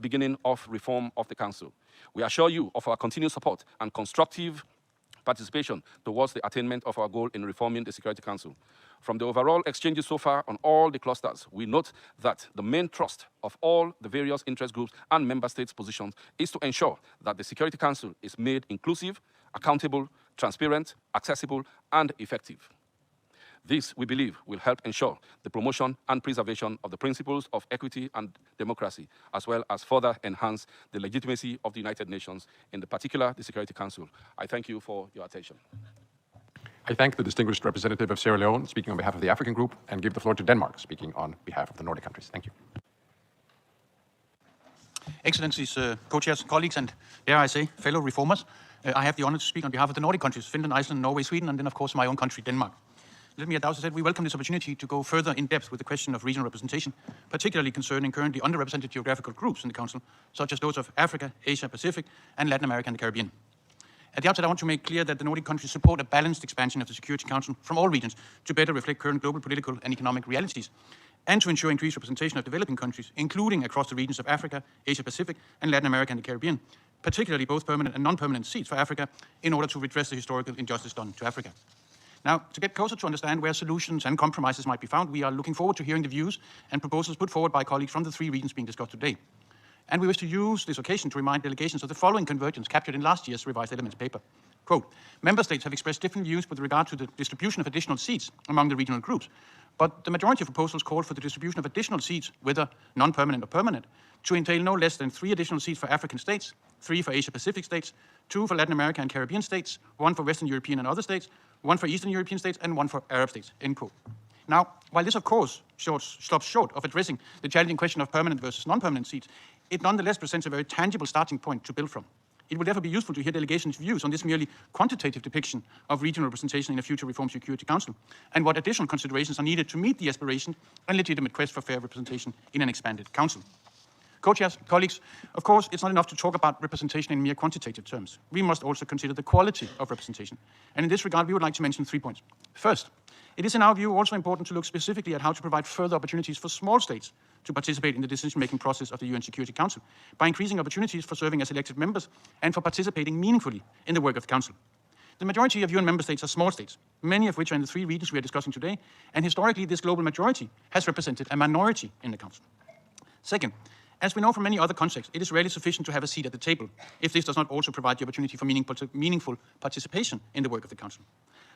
beginning of reform of the Council. We assure you of our continued support and constructive participation towards the attainment of our goal in reforming the Security Council. From the overall exchanges so far on all the clusters, we note that the main thrust of all the various interest groups and member states' positions is to ensure that the Security Council is made inclusive, accountable, transparent, accessible, and effective. This, we believe, will help ensure the promotion and preservation of the principles of equity and democracy, as well as further enhance the legitimacy of the United Nations, in particular the Security Council. I thank you for your attention. I thank the distinguished representative of Sierra Leone, speaking on behalf of the African Group, and give the floor to Denmark, speaking on behalf of the Nordic countries. Thank you. Excellencies, co-chairs, colleagues, and dare I say, fellow reformers, I have the honor to speak on behalf of the Nordic countries, Finland, Iceland, Norway, Sweden, and then, of course, my own country, Denmark. Let me at the outset say we welcome this opportunity to go further in depth with the question of regional representation, particularly concerning currently underrepresented geographical groups in the Council, such as those of Africa, Asia Pacific, and Latin America and the Caribbean. At the outset, I want to make clear that the Nordic countries support a balanced expansion of the Security Council from all regions to better reflect current global political and economic realities, and to ensure increased representation of developing countries, including across the regions of Africa, Asia Pacific, and Latin America and the Caribbean, particularly both permanent and non-permanent seats for Africa, in order to redress the historical injustice done to Africa. Now, to get closer to understand where solutions and compromises might be found, we are looking forward to hearing the views and proposals put forward by colleagues from the three regions being discussed today. And we wish to use this occasion to remind delegations of the following convergence captured in last year's revised elements paper. Quote, member states have expressed different views with regard to the distribution of additional seats among the regional groups, but the majority of proposals called for the distribution of additional seats, whether non-permanent or permanent, to entail no less than 3 additional seats for African states, 3 for Asia-Pacific states, 2 for Latin America and Caribbean states, 1 for Western European and other states, 1 for Eastern European states, and 1 for Arab states, end quote. Now, while this, of course, stops short of addressing the challenging question of permanent versus non-permanent seats, it nonetheless presents a very tangible starting point to build from. It will therefore be useful to hear delegations' views on this merely quantitative depiction of regional representation in a future Reformed Security Council, and what additional considerations are needed to meet the aspiration and legitimate quest for fair representation in an expanded Council. Co-chairs, colleagues, of course, it's not enough to talk about representation in mere quantitative terms. We must also consider the quality of representation. And in this regard, we would like to mention 3 points. First, it is in our view also important to look specifically at how to provide further opportunities for small states to participate in the decision-making process of the UN Security Council by increasing opportunities for serving as elected members and for participating meaningfully in the work of the Council. The majority of UN member states are small states, many of which are in the 3 regions we are discussing today, and historically this global majority has represented a minority in the Council. Second, as we know from many other contexts, it is rarely sufficient to have a seat at the table if this does not also provide the opportunity for meaningful participation in the work of the Council.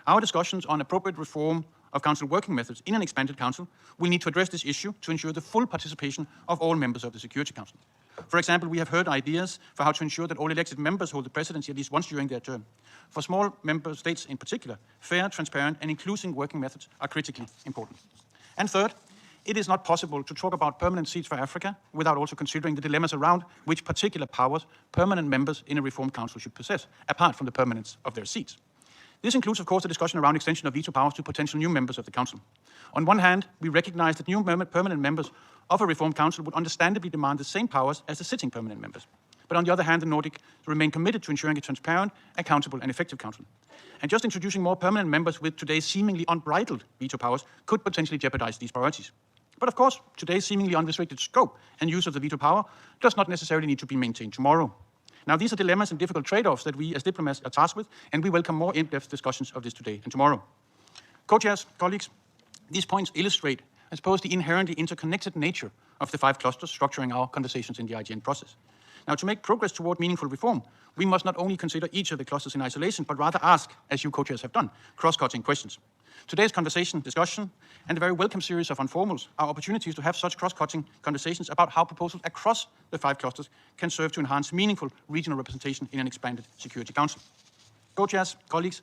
Our discussions on appropriate reform of Council working methods in an expanded Council will need to address this issue to ensure the full participation of all members of the Security Council. For example, we have heard ideas for how to ensure that all elected members hold the presidency at least once during their term. For small member states in particular, fair, transparent, and inclusive working methods are critically important. And third, it is not possible to talk about permanent seats for Africa without also considering the dilemmas around which particular powers permanent members in a reformed council should possess, apart from the permanence of their seats. This includes, of course, the discussion around extension of veto powers to potential new members of the council. On one hand, we recognize that new permanent members of a reformed council would understandably demand the same powers as the sitting permanent members. But on the other hand, the Nordic remain committed to ensuring a transparent, accountable, and effective council. And just introducing more permanent members with today's seemingly unbridled veto powers could potentially jeopardize these priorities. But of course, today's seemingly unrestricted scope and use of the veto power does not necessarily need to be maintained tomorrow. Now, these are dilemmas and difficult trade-offs that we as diplomats are tasked with, and we welcome more in-depth discussions of this today and tomorrow. Co-chairs, colleagues, these points illustrate, I suppose, the inherently interconnected nature of the 5 clusters structuring our conversations in the IGN process. Now, to make progress toward meaningful reform, we must not only consider each of the clusters in isolation, but rather ask, as you co-chairs have done, cross-cutting questions. Today's conversation, discussion, and a very welcome series of informals are opportunities to have such cross-cutting conversations about how proposals across the 5 clusters can serve to enhance meaningful regional representation in an expanded Security Council. Co-chairs, colleagues,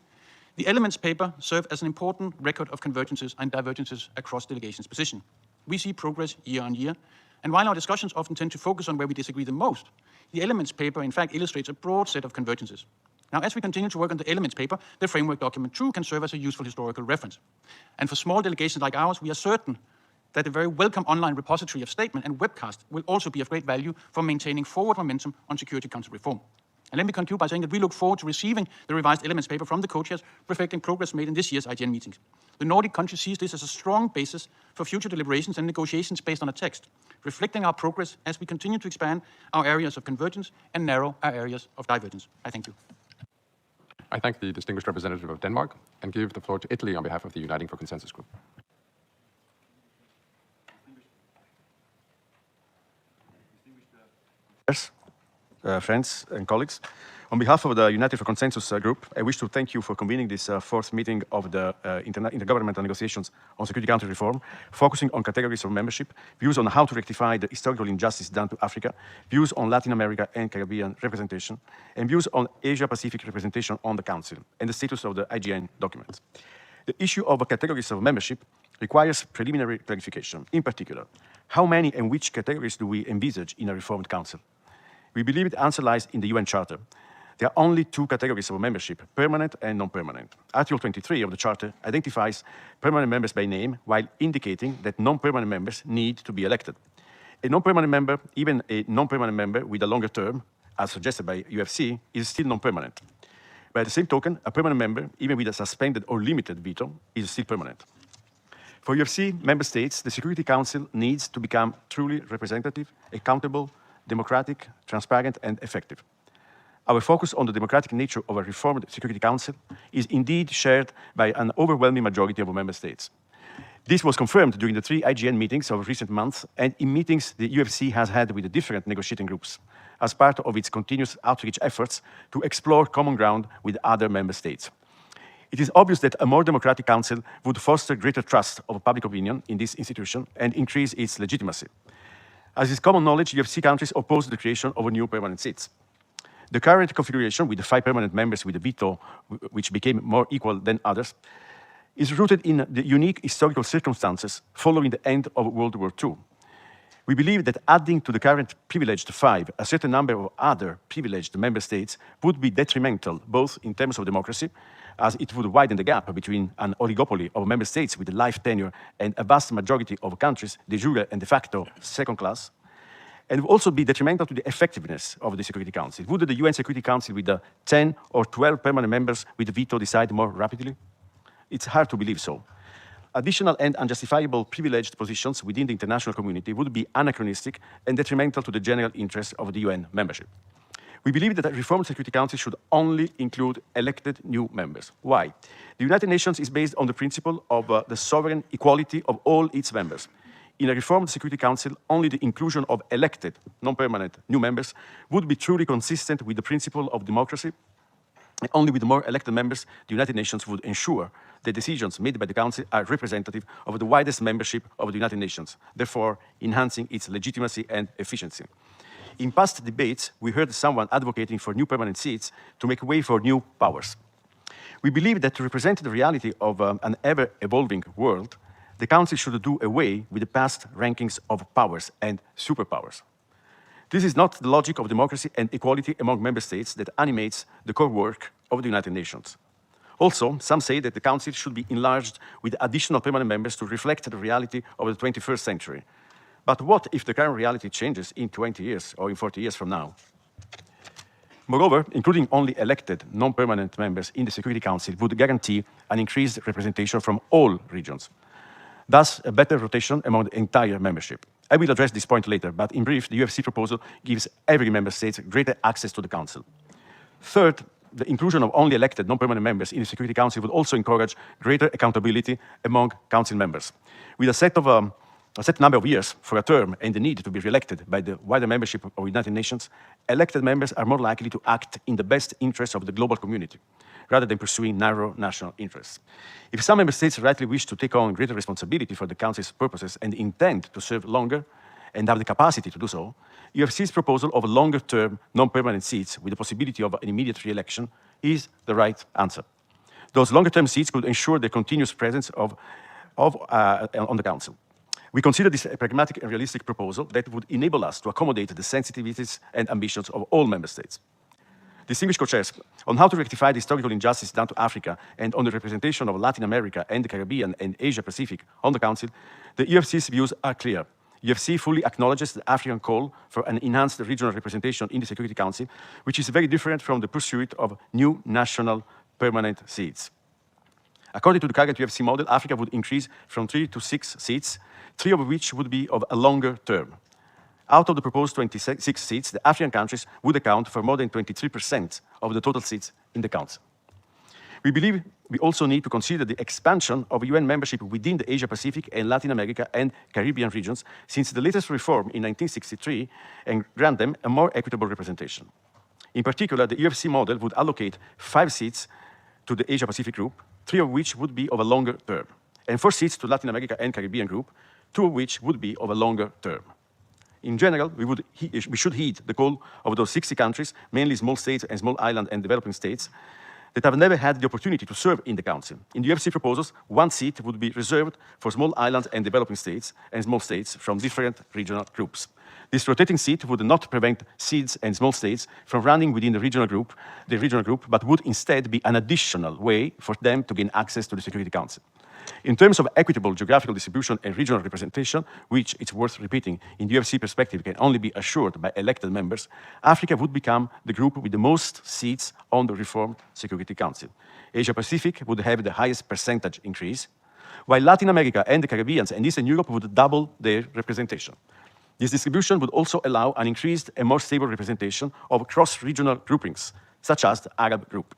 the elements paper serve as an important record of convergences and divergences across delegations' position. We see progress year on year, and while our discussions often tend to focus on where we disagree the most, the elements paper in fact illustrates a broad set of convergences. Now, as we continue to work on the elements paper, the framework document too can serve as a useful historical reference. And for small delegations like ours, we are certain that a very welcome online repository of statement and webcast will also be of great value for maintaining forward momentum on Security Council reform. And let me conclude by saying that we look forward to receiving the revised elements paper from the co-chairs, reflecting progress made in this year's IGN meetings. The Nordic country sees this as a strong basis for future deliberations and negotiations based on a text, reflecting our progress as we continue to expand our areas of convergence and narrow our areas of divergence. I thank you. I thank the distinguished representative of Denmark and give the floor to Italy on behalf of the Uniting for Consensus group. Friends and colleagues, on behalf of the United for Consensus group, I wish to thank you for convening this fourth meeting of the intergovernmental negotiations on security council reform, focusing on categories of membership, views on how to rectify the historical injustice done to Africa, views on Latin America and Caribbean representation, and views on Asia-Pacific representation on the Council, and the status of the IGN documents. The issue of categories of membership requires preliminary clarification. In particular, how many and which categories do we envisage in a reformed Council? We believe the answer lies in the UN Charter. There are only two categories of membership, permanent and non-permanent. Article 23 of the Charter identifies permanent members by name while indicating that non-permanent members need to be elected. A non-permanent member, even a non-permanent member with a longer term, as suggested by UFC, is still non-permanent. By the same token, a permanent member, even with a suspended or limited veto, is still permanent. For UFC member states, the Security Council needs to become truly representative, accountable, democratic, transparent, and effective. Our focus on the democratic nature of a reformed Security Council is indeed shared by an overwhelming majority of member states. This was confirmed during the 3 IGN meetings of recent months and in meetings the UFC has had with the different negotiating groups as part of its continuous outreach efforts to explore common ground with other member states. It is obvious that a more democratic council would foster greater trust of public opinion in this institution and increase its legitimacy. As is common knowledge, UFC countries oppose the creation of new permanent seats. The current configuration, with the 5 permanent members with a veto, which became more equal than others, is rooted in the unique historical circumstances following the end of World War II. We believe that adding to the current privileged 5 a certain number of other privileged member states would be detrimental, both in terms of democracy, as it would widen the gap between an oligopoly of member states with a life tenure and a vast majority of countries, de jure and de facto, second class, and would also be detrimental to the effectiveness of the Security Council. Would the UN Security Council with 10 or 12 permanent members with a veto decide more rapidly? It's hard to believe so. Additional and unjustifiable privileged positions within the international community would be anachronistic and detrimental to the general interest of the UN membership. We believe that a reformed Security Council should only include elected new members. Why? The United Nations is based on the principle of the sovereign equality of all its members. In a reformed Security Council, only the inclusion of elected, non-permanent new members would be truly consistent with the principle of democracy. And only with more elected members, the United Nations would ensure that decisions made by the Council are representative of the widest membership of the United Nations, therefore enhancing its legitimacy and efficiency. In past debates, we heard someone advocating for new permanent seats to make way for new powers. We believe that to represent the reality of an ever-evolving world, the Council should do away with the past rankings of powers and superpowers. This is not the logic of democracy and equality among member states that animates the core work of the United Nations. Also, some say that the Council should be enlarged with additional permanent members to reflect the reality of the 21st century. But what if the current reality changes in 20 years or in 40 years from now? Moreover, including only elected, non-permanent members in the Security Council would guarantee an increased representation from all regions, thus a better rotation among the entire membership. I will address this point later, but in brief, the UFC proposal gives every member state greater access to the Council. Third, the inclusion of only elected, non-permanent members in the Security Council would also encourage greater accountability among Council members. With a set number of years for a term and the need to be re-elected by the wider membership of the United Nations, elected members are more likely to act in the best interests of the global community, rather than pursuing narrow national interests. If some member states rightly wish to take on greater responsibility for the Council's purposes and intend to serve longer and have the capacity to do so, UFC's proposal of longer-term, non-permanent seats with the possibility of an immediate re-election is the right answer. Those longer-term seats could ensure the continuous presence on the Council. We consider this a pragmatic and realistic proposal that would enable us to accommodate the sensitivities and ambitions of all member states. Distinguished co-chairs, on how to rectify the historical injustice done to Africa and on the representation of Latin America and the Caribbean and Asia-Pacific on the Council, the UFC's views are clear. UFC fully acknowledges the African call for an enhanced regional representation in the Security Council, which is very different from the pursuit of new national permanent seats. According to the current UFC model, Africa would increase from 3 to 6 seats, 3 of which would be of a longer term. Out of the proposed 26 seats, the African countries would account for more than 23% of the total seats in the Council. We believe we also need to consider the expansion of UN membership within the Asia-Pacific and Latin America and Caribbean regions since the latest reform in 1963 and grant them a more equitable representation. In particular, the UFC model would allocate 5 seats to the Asia-Pacific group, 3 of which would be of a longer term, and 4 seats to Latin America and Caribbean group, 2 of which would be of a longer term. In general, we should heed the call of those 60 countries, mainly small states and small island and developing states, that have never had the opportunity to serve in the Council. In the UFC proposals, 1 seat would be reserved for small islands and developing states and small states from different regional groups. This rotating seat would not prevent seeds and small states from running within the regional group, but would instead be an additional way for them to gain access to the Security Council. In terms of equitable geographical distribution and regional representation, which, it's worth repeating, in the UFC perspective can only be assured by elected members, Africa would become the group with the most seats on the reformed Security Council. Asia-Pacific would have the highest percentage increase, while Latin America and the Caribbean and Eastern Europe would double their representation. This distribution would also allow an increased and more stable representation of cross-regional groupings, such as the Arab group.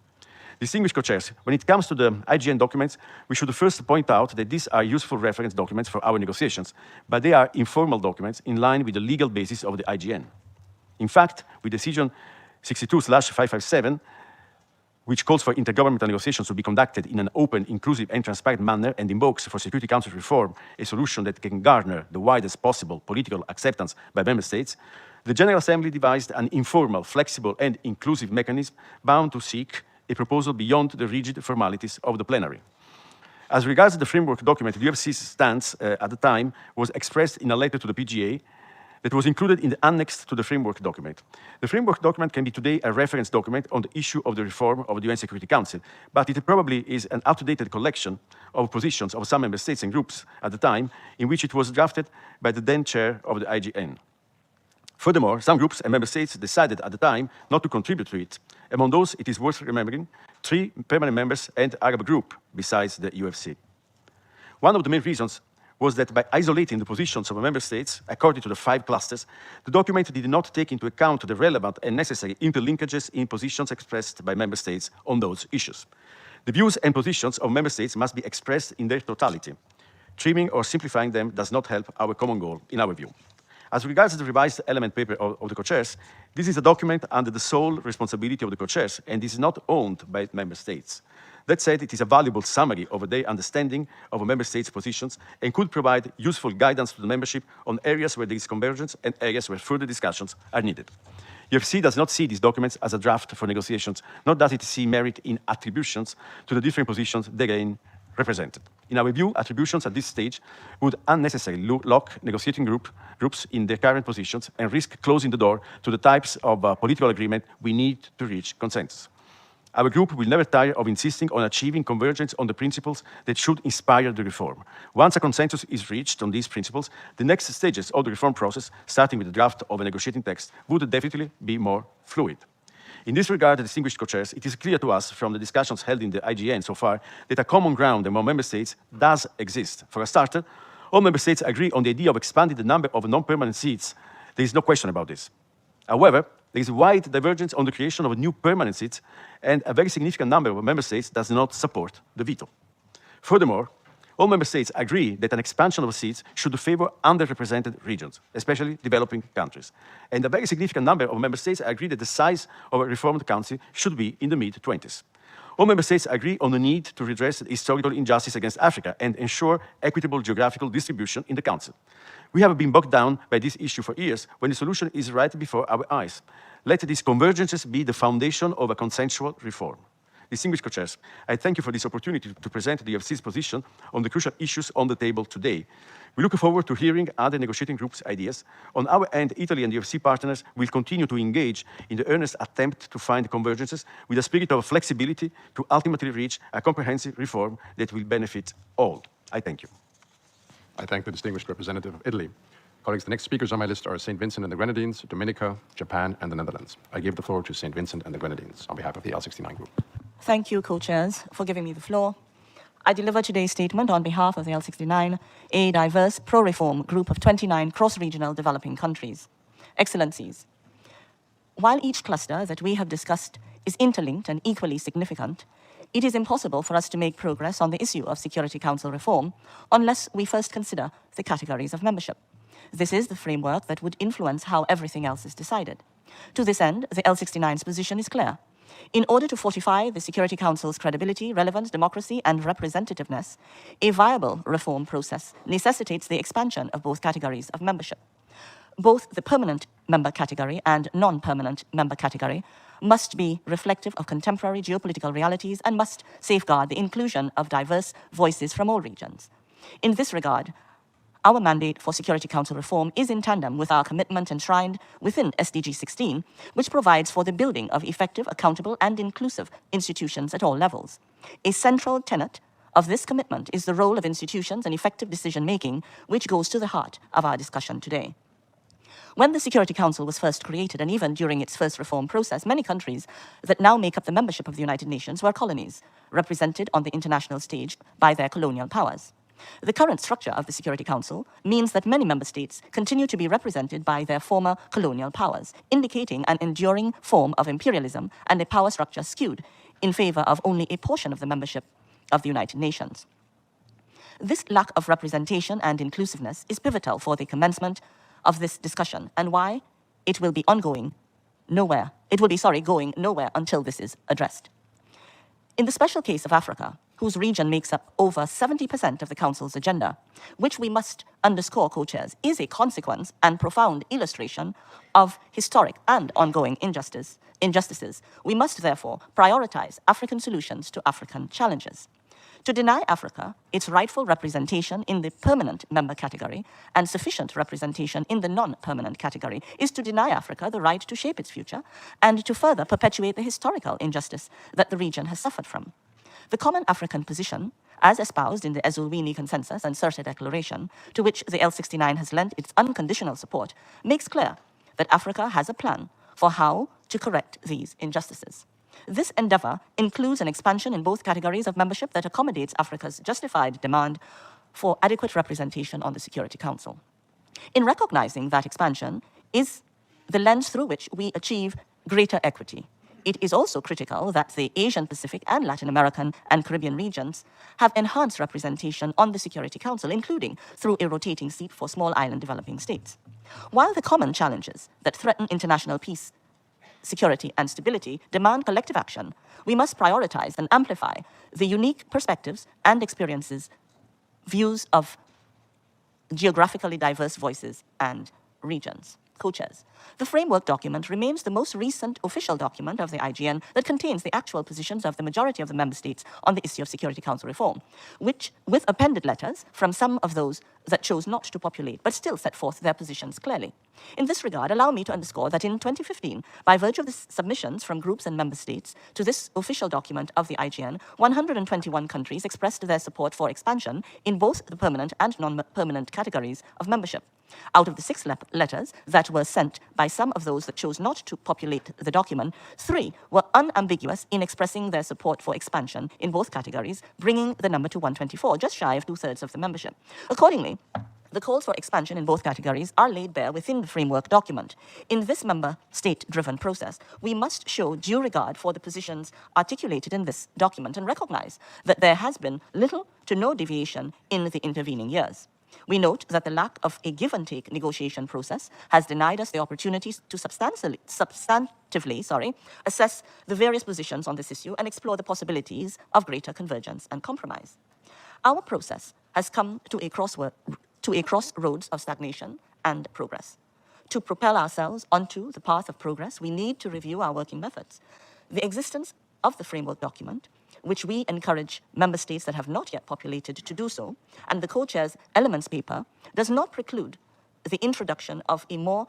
Distinguished co-chairs, when it comes to the IGN documents, we should first point out that these are useful reference documents for our negotiations, but they are informal documents in line with the legal basis of the IGN. In fact, with Decision 62/557, which calls for intergovernmental negotiations to be conducted in an open, inclusive, and transparent manner and invokes for Security Council reform a solution that can garner the widest possible political acceptance by member states, the General Assembly devised an informal, flexible, and inclusive mechanism bound to seek a proposal beyond the rigid formalities of the plenary. As regards the framework document, the UFC's stance at the time was expressed in a letter to the PGA that was included in the annex to the framework document. The framework document can be today a reference document on the issue of the reform of the UN Security Council, but it probably is an outdated collection of positions of some member states and groups at the time in which it was drafted by the then chair of the IGN. Furthermore, some groups and member states decided at the time not to contribute to it. Among those, it is worth remembering 3 permanent members and Arab group besides the UFC. One of the main reasons was that by isolating the positions of member states according to the 5 clusters, the document did not take into account the relevant and necessary interlinkages in positions expressed by member states on those issues. The views and positions of member states must be expressed in their totality. Trimming or simplifying them does not help our common goal, in our view. As regards the revised element paper of the co-chairs, this is a document under the sole responsibility of the co-chairs and is not owned by member states. That said, it is a valuable summary of their understanding of a member states' positions and could provide useful guidance to the membership on areas where there is convergence and areas where further discussions are needed. UFC does not see these documents as a draft for negotiations, nor does it see merit in attributions to the different positions therein represented. In our view, attributions at this stage would unnecessarily lock negotiating groups in their current positions and risk closing the door to the types of political agreement we need to reach consensus. Our group will never tire of insisting on achieving convergence on the principles that should inspire the reform. Once a consensus is reached on these principles, the next stages of the reform process, starting with the draft of a negotiating text, would definitely be more fluid. In this regard, distinguished co-chairs, it is clear to us from the discussions held in the IGN so far that a common ground among member states does exist. For a starter, all member states agree on the idea of expanding the number of non-permanent seats. There is no question about this. However, there is wide divergence on the creation of new permanent seats, and a very significant number of member states does not support the veto. Furthermore, all member states agree that an expansion of seats should favor underrepresented regions, especially developing countries. And a very significant number of member states agree that the size of a reformed council should be in the mid-20s. All member states agree on the need to redress historical injustice against Africa and ensure equitable geographical distribution in the council. We have been bogged down by this issue for years when the solution is right before our eyes. Let these convergences be the foundation of a consensual reform. Distinguished co-chairs, I thank you for this opportunity to present the UFC's position on the crucial issues on the table today. We look forward to hearing other negotiating groups' ideas. On our end, Italy and the UFC partners will continue to engage in the earnest attempt to find convergences with a spirit of flexibility to ultimately reach a comprehensive reform that will benefit all. I thank you. I thank the distinguished representative of Italy. Colleagues, the next speakers on my list are St. Vincent and the Grenadines, Dominica, Japan, and the Netherlands. I give the floor to St. Vincent and the Grenadines on behalf of the L69 group. Thank you, co-chairs, for giving me the floor. I deliver today's statement on behalf of the L69, a diverse pro-reform group of 29 cross-regional developing countries. Excellencies, while each cluster that we have discussed is interlinked and equally significant, it is impossible for us to make progress on the issue of Security Council reform unless we first consider the categories of membership. This is the framework that would influence how everything else is decided. To this end, the L69's position is clear. In order to fortify the Security Council's credibility, relevance, democracy, and representativeness, a viable reform process necessitates the expansion of both categories of membership. Both the permanent member category and non-permanent member category must be reflective of contemporary geopolitical realities and must safeguard the inclusion of diverse voices from all regions. In this regard, our mandate for Security Council reform is in tandem with our commitment enshrined within SDG 16, which provides for the building of effective, accountable, and inclusive institutions at all levels. A central tenet of this commitment is the role of institutions and effective decision-making, which goes to the heart of our discussion today. When the Security Council was first created, and even during its first reform process, many countries that now make up the membership of the United Nations were colonies, represented on the international stage by their colonial powers. The current structure of the Security Council means that many member states continue to be represented by their former colonial powers, indicating an enduring form of imperialism and a power structure skewed in favor of only a portion of the membership of the United Nations. This lack of representation and inclusiveness is pivotal for the commencement of this discussion and why it will be going nowhere until this is addressed. In the special case of Africa, whose region makes up over 70% of the Council's agenda, which we must underscore, co-chairs, is a consequence and profound illustration of historic and ongoing injustices, we must therefore prioritize African solutions to African challenges. To deny Africa its rightful representation in the permanent member category and sufficient representation in the non-permanent category is to deny Africa the right to shape its future and to further perpetuate the historical injustice that the region has suffered from. The common African position, as espoused in the Ezulwini Consensus and Sirte Declaration, to which the L69 has lent its unconditional support, makes clear that Africa has a plan for how to correct these injustices. This endeavor includes an expansion in both categories of membership that accommodates Africa's justified demand for adequate representation on the Security Council. In recognizing that expansion is the lens through which we achieve greater equity. It is also critical that the Asian Pacific and Latin American and Caribbean regions have enhanced representation on the Security Council, including through a rotating seat for small island developing states. While the common challenges that threaten international peace, security, and stability demand collective action, we must prioritize and amplify the unique perspectives and experiences, views of geographically diverse voices and regions. Co-chairs, the framework document remains the most recent official document of the IGN that contains the actual positions of the majority of the member states on the issue of Security Council reform, which, with appended letters from some of those that chose not to populate but still set forth their positions clearly. In this regard, allow me to underscore that in 2015, by virtue of the submissions from groups and member states to this official document of the IGN, 121 countries expressed their support for expansion in both the permanent and non-permanent categories of membership. Out of the 6 letters that were sent by some of those that chose not to populate the document, 3 were unambiguous in expressing their support for expansion in both categories, bringing the number to 124, just shy of 2/3 of the membership. Accordingly, the calls for expansion in both categories are laid bare within the framework document. In this member state-driven process, we must show due regard for the positions articulated in this document and recognize that there has been little to no deviation in the intervening years. We note that the lack of a give-and-take negotiation process has denied us the opportunities to substantively assess the various positions on this issue and explore the possibilities of greater convergence and compromise. Our process has come to a crossroads of stagnation and progress. To propel ourselves onto the path of progress, we need to review our working methods. The existence of the framework document, which we encourage member states that have not yet populated to do so, and the co-chair's elements paper, does not preclude the introduction of a more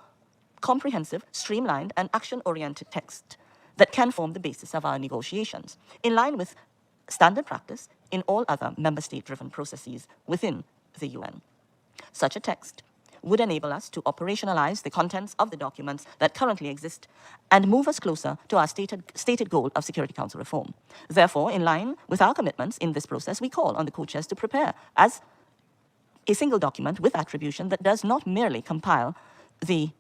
comprehensive, streamlined, and action-oriented text that can form the basis of our negotiations, in line with standard practice in all other member state-driven processes within the UN. Such a text would enable us to operationalize the contents of the documents that currently exist and move us closer to our stated goal of Security Council reform. Therefore, in line with our commitments in this process, we call on the co-chairs to prepare as a single document with attribution that does not merely compile the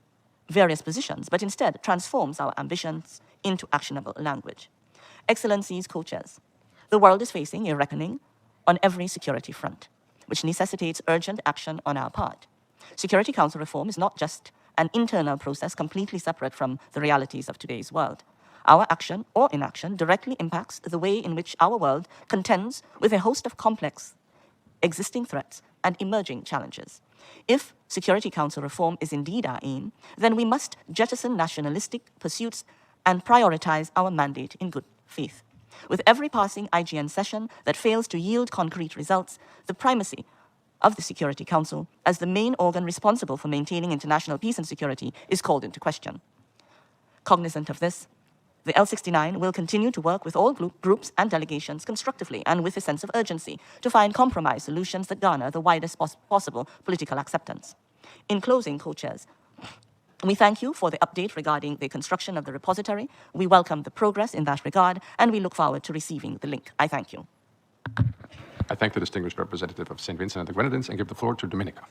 various positions, but instead transforms our ambitions into actionable language. Excellencies, co-chairs, the world is facing a reckoning on every security front, which necessitates urgent action on our part. Security Council reform is not just an internal process completely separate from the realities of today's world. Our action or inaction directly impacts the way in which our world contends with a host of complex existing threats and emerging challenges. If Security Council reform is indeed our aim, then we must jettison nationalistic pursuits and prioritize our mandate in good faith. With every passing IGN session that fails to yield concrete results, the primacy of the Security Council as the main organ responsible for maintaining international peace and security is called into question. Cognizant of this, the L69 will continue to work with all groups and delegations constructively and with a sense of urgency to find compromise solutions that garner the widest possible political acceptance. In closing, co-chairs, we thank you for the update regarding the construction of the repository. We welcome the progress in that regard, and we look forward to receiving the link. I thank you. I thank the distinguished representative of St. Vincent and the Grenadines and give the floor to Dominica.